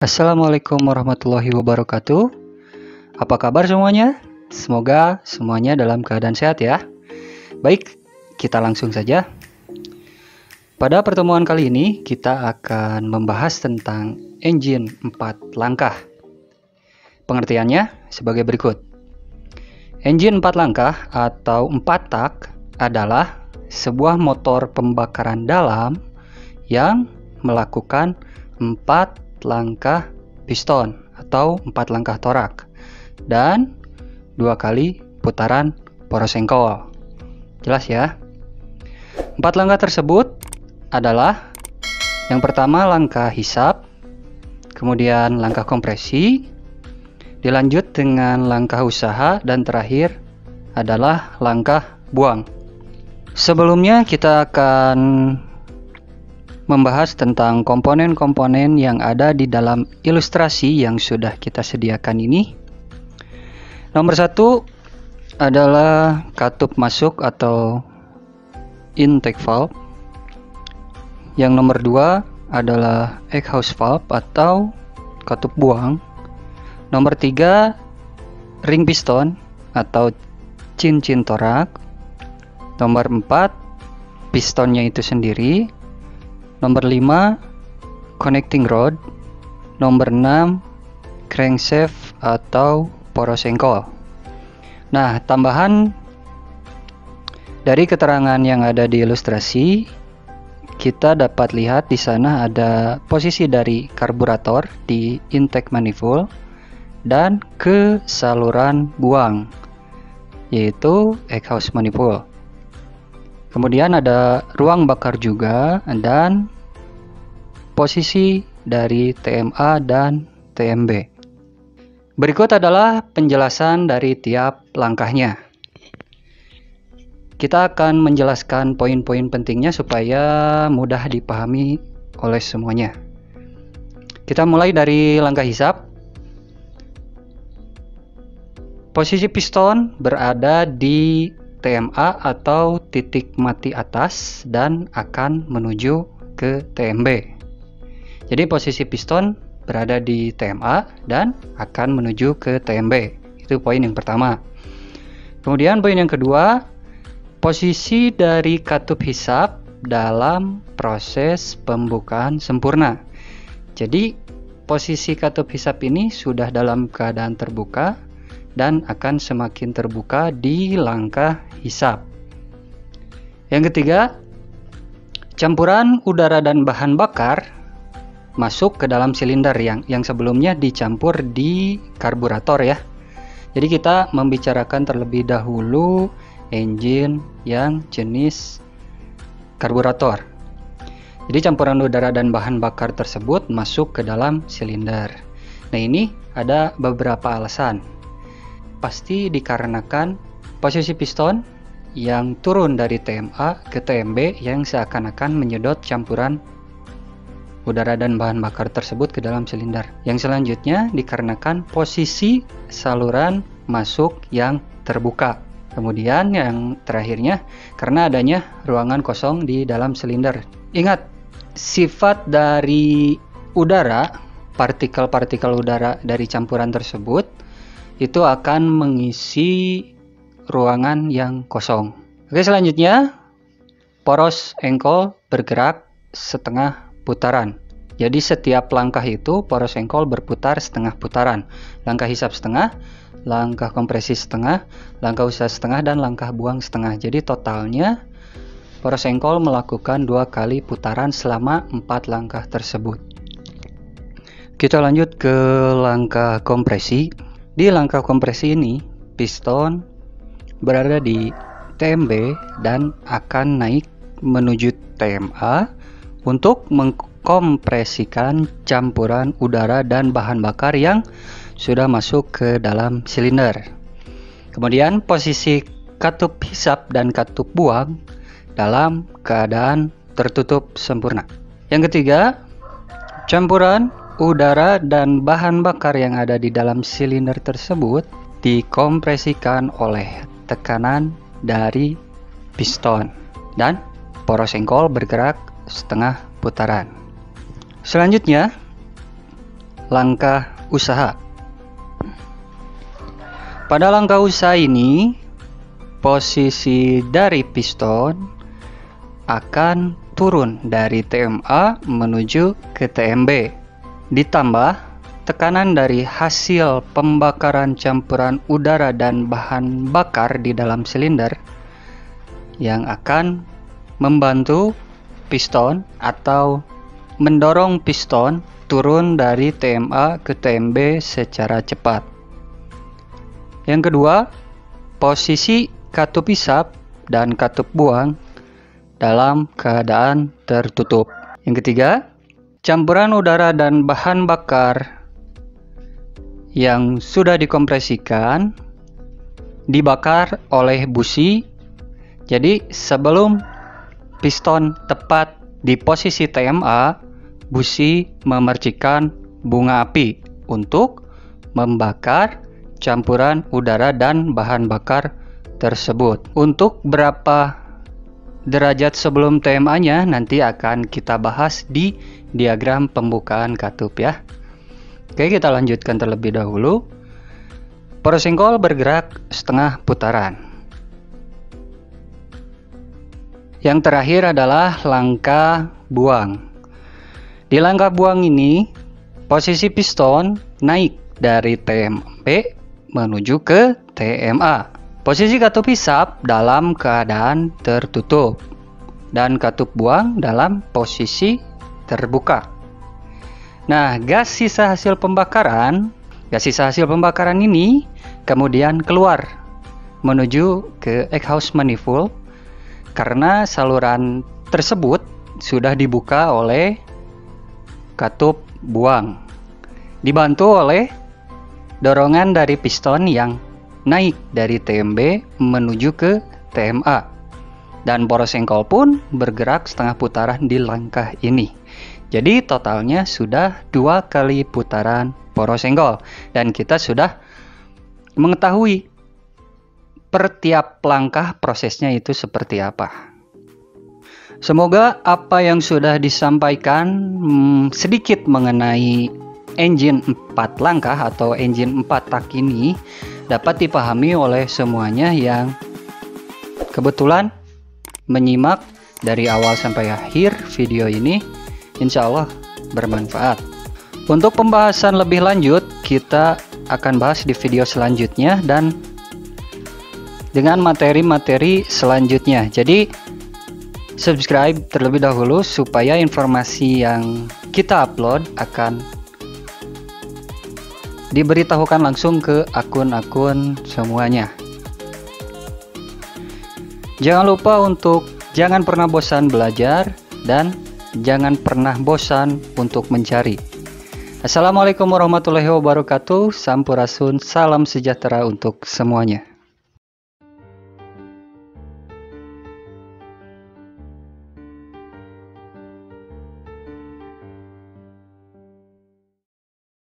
Assalamualaikum warahmatullahi wabarakatuh. Apa kabar semuanya? Semoga semuanya dalam keadaan sehat ya. Baik, kita langsung saja. Pada pertemuan kali ini kita akan membahas tentang engine 4 langkah. Pengertiannya sebagai berikut. Engine 4 langkah atau 4 tak adalah sebuah motor pembakaran dalam yang melakukan 4 langkah piston atau 4 langkah torak dan 2 kali putaran poros engkol. Jelas ya? 4 langkah tersebut adalah yang pertama langkah hisap, kemudian langkah kompresi, dilanjut dengan langkah usaha, dan terakhir adalah langkah buang. Sebelumnya kita akan membahas tentang komponen-komponen yang ada di dalam ilustrasi yang sudah kita sediakan ini. Nomor 1 adalah katup masuk atau intake valve. Yang nomor 2 adalah exhaust valve atau katup buang. Nomor 3 ring piston atau cincin torak. Nomor 4 pistonnya itu sendiri. Nomor 5 connecting rod. Nomor 6 crankshaft atau poros engkol. Nah, tambahan dari keterangan yang ada di ilustrasi, kita dapat lihat di sana ada posisi dari karburator di intake manifold dan ke saluran buang, yaitu exhaust manifold. Kemudian ada ruang bakar juga dan posisi dari TMA dan TMB. Berikut adalah penjelasan dari tiap langkahnya. Kita akan menjelaskan poin-poin pentingnya supaya mudah dipahami oleh semuanya. Kita mulai dari langkah hisap. Posisi piston berada di TMA atau titik mati atas dan akan menuju ke TMB. Jadi posisi piston berada di TMA dan akan menuju ke TMB. Itu poin yang pertama. Kemudian poin yang kedua, posisi dari katup hisap dalam proses pembukaan sempurna. Jadi posisi katup hisap ini sudah dalam keadaan terbuka dan akan semakin terbuka di langkah hisap. Yang ketiga, campuran udara dan bahan bakar masuk ke dalam silinder yang sebelumnya dicampur di karburator ya. Jadi kita membicarakan terlebih dahulu engine yang jenis karburator. Jadi campuran udara dan bahan bakar tersebut masuk ke dalam silinder. Nah, ini ada beberapa alasan. Pasti dikarenakan posisi piston yang turun dari TMA ke TMB yang seakan-akan menyedot campuran udara dan bahan bakar tersebut ke dalam silinder. Yang selanjutnya dikarenakan posisi saluran masuk yang terbuka. Kemudian yang terakhirnya karena adanya ruangan kosong di dalam silinder. Ingat, sifat dari udara, partikel-partikel udara dari campuran tersebut itu akan mengisi ruangan yang kosong. Oke, selanjutnya poros engkol bergerak setengah putaran. Jadi setiap langkah itu poros engkol berputar setengah putaran. Langkah hisap setengah, langkah kompresi setengah, langkah usaha setengah, dan langkah buang setengah. Jadi totalnya poros engkol melakukan 2 kali putaran selama 4 langkah tersebut. Kita lanjut ke langkah kompresi. Di langkah kompresi ini, piston berada di TMB dan akan naik menuju TMA untuk mengkompresikan campuran udara dan bahan bakar yang sudah masuk ke dalam silinder. Kemudian posisi katup hisap dan katup buang dalam keadaan tertutup sempurna. Yang ketiga, campuran udara dan bahan bakar yang ada di dalam silinder tersebut dikompresikan oleh tekanan dari piston dan poros engkol bergerak setengah putaran. Selanjutnya, langkah usaha. Pada langkah usaha ini, posisi dari piston akan turun dari TMA menuju ke TMB. Ditambah tekanan dari hasil pembakaran campuran udara dan bahan bakar di dalam silinder yang akan membantu piston atau mendorong piston turun dari TMA ke TMB secara cepat. Yang kedua, posisi katup isap dan katup buang dalam keadaan tertutup. Yang ketiga, campuran udara dan bahan bakar yang sudah dikompresikan dibakar oleh busi. Jadi sebelum piston tepat di posisi TMA, busi memercikan bunga api untuk membakar campuran udara dan bahan bakar tersebut. Untuk berapa derajat sebelum TMA-nya nanti akan kita bahas di diagram pembukaan katup ya. Oke, kita lanjutkan terlebih dahulu. Porosengkol bergerak setengah putaran. Yang terakhir adalah langkah buang. Di langkah buang ini, posisi piston naik dari TMB menuju ke TMA. Posisi katup isap dalam keadaan tertutup dan katup buang dalam posisi terbuka. Nah, gas sisa hasil pembakaran ini kemudian keluar menuju ke exhaust manifold karena saluran tersebut sudah dibuka oleh katup buang, dibantu oleh dorongan dari piston yang naik dari TMB menuju ke TMA, dan porosengkol pun bergerak setengah putaran di langkah ini. Jadi totalnya sudah 2 kali putaran porosengkol, dan kita sudah mengetahui per tiap langkah prosesnya itu seperti apa. Semoga apa yang sudah disampaikan sedikit mengenai engine 4 langkah atau engine 4 tak ini dapat dipahami oleh semuanya yang kebetulan menyimak dari awal sampai akhir video ini. Insya Allah bermanfaat. Untuk pembahasan lebih lanjut kita akan bahas di video selanjutnya dan dengan materi-materi selanjutnya. Jadi subscribe terlebih dahulu supaya informasi yang kita upload akan diberitahukan langsung ke akun-akun semuanya. Jangan lupa untuk jangan pernah bosan belajar dan jangan pernah bosan untuk mencari. Assalamualaikum warahmatullahi wabarakatuh. Sampurasun, salam sejahtera untuk semuanya.